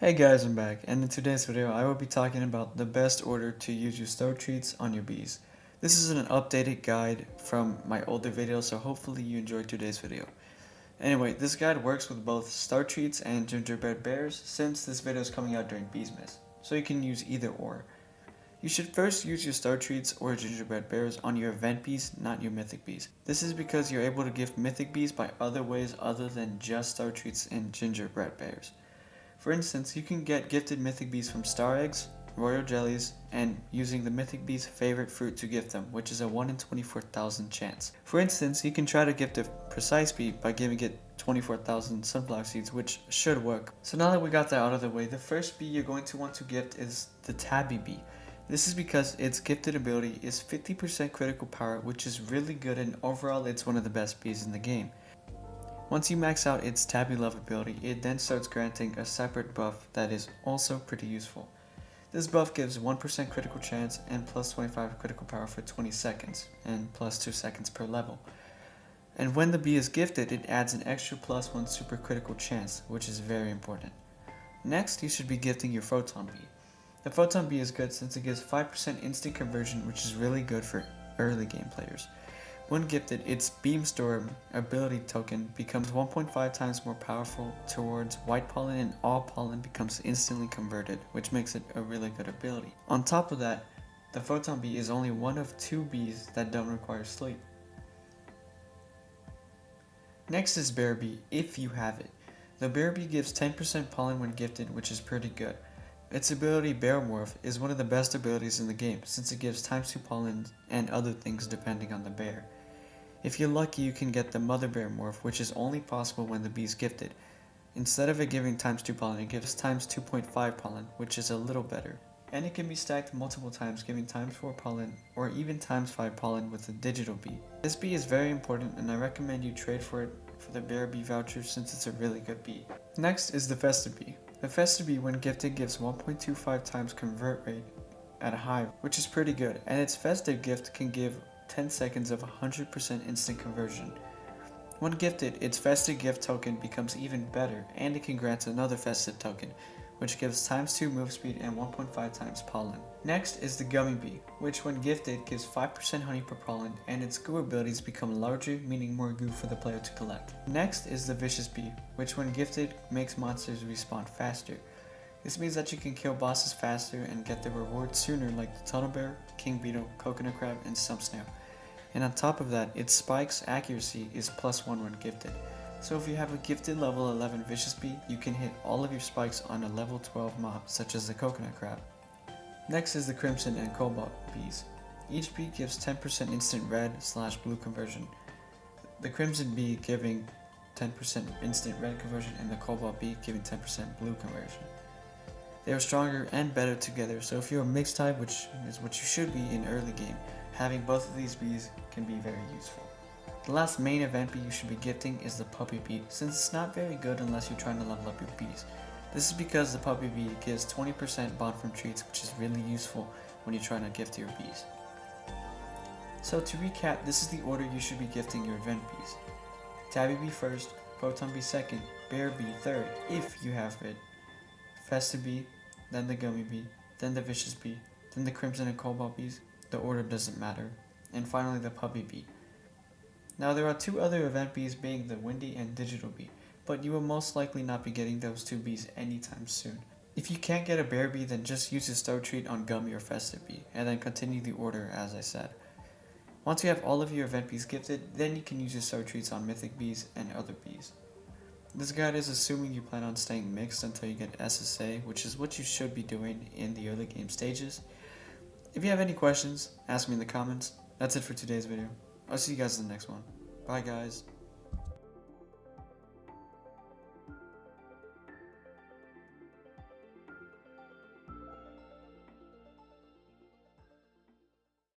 Hey guys, I'm back, and in today's video I will be talking about the best order to use your star treats on your bees. This is an updated guide from my older video, so hopefully you enjoyed today's video. Anyway, this guide works with both star treats and gingerbread bears since this video is coming out during Beesmas, so you can use either or. You should first use your star treats or gingerbread bears on your event bees, not your mythic bees. This is because you're able to gift mythic bees by other ways other than just star treats and gingerbread bears. For instance, you can get gifted mythic bees from star eggs, royal jellies, and using the mythic bee's favorite fruit to gift them, which is a 1 in 24,000 chance. For instance, you can try to gift a precise bee by giving it 24,000 sunflower seeds, which should work. So now that we got that out of the way, the first bee you're going to want to gift is the Tabby Bee. This is because its gifted ability is 50% critical power, which is really good, and overall it's one of the best bees in the game. Once you max out its Tabby Love ability, it then starts granting a separate buff that is also pretty useful. This buff gives 1% critical chance and plus 25 critical power for 20 seconds, and plus 2 seconds per level. And when the bee is gifted, it adds an extra plus 1 super critical chance, which is very important. Next, you should be gifting your Photon Bee. The Photon Bee is good since it gives 5% instant conversion, which is really good for early game players. When gifted, its Beamstorm ability token becomes 1.5 times more powerful towards white pollen, and all pollen becomes instantly converted, which makes it a really good ability. On top of that, the Photon Bee is only one of 2 bees that don't require sleep. Next is Bear Bee, if you have it. The Bear Bee gives 10% pollen when gifted, which is pretty good. Its ability Bear Morph is one of the best abilities in the game since it gives ×2 pollen and other things depending on the bear. If you're lucky, you can get the Mother Bear Morph, which is only possible when the bee is gifted. Instead of it giving ×2 pollen, it gives ×2.5 pollen, which is a little better. And it can be stacked multiple times, giving ×4 pollen or even ×5 pollen with the digital bee. This bee is very important, and I recommend you trade for it for the Bear Bee voucher since it's a really good bee. Next is the Festive Bee. The Festive Bee, when gifted, gives 1.25 times convert rate at a hive, which is pretty good, and its festive gift can give 10 seconds of 100% instant conversion. When gifted, its festive gift token becomes even better, and it can grant another festive token, which gives ×2 move speed and 1.5 times pollen. Next is the Gummy Bee, which when gifted gives 5% honey per pollen, and its goo abilities become larger, meaning more goo for the player to collect. Next is the Vicious Bee, which when gifted makes monsters respawn faster. This means that you can kill bosses faster and get the reward sooner, like the Tunnel Bear, King Beetle, Coconut Crab, and Stump Snail. And on top of that, its spike's accuracy is +1 when gifted. So if you have a gifted level 11 Vicious Bee, you can hit all of your spikes on a level 12 mob, such as the Coconut Crab. Next is the Crimson and Cobalt Bees. Each bee gives 10% instant red/blue conversion. The Crimson Bee giving 10% instant red conversion, and the Cobalt Bee giving 10% blue conversion. They are stronger and better together, so if you're a mixed type, which is what you should be in early game, having both of these bees can be very useful. The last main event bee you should be gifting is the Puppy Bee, since it's not very good unless you're trying to level up your bees. This is because the Puppy Bee gives 20% bond from treats, which is really useful when you're trying to gift your bees. So to recap, this is the order you should be gifting your event bees. Tabby Bee first, Photon Bee second, Bear Bee third, if you have it, Festive Bee, then the Gummy Bee, then the Vicious Bee, then the Crimson and Cobalt Bees. The order doesn't matter. And finally the Puppy Bee. Now there are 2 other event bees, being the Windy and Digital Bee, but you will most likely not be getting those 2 bees anytime soon. If you can't get a Bear Bee, then just use a Star Treat on Gummy or Festive Bee, and then continue the order as I said. Once you have all of your event bees gifted, then you can use your Star Treats on Mythic Bees and other bees. This guide is assuming you plan on staying mixed until you get SSA, which is what you should be doing in the early game stages. If you have any questions, ask me in the comments. That's it for today's video. I'll see you guys in the next one. Bye guys.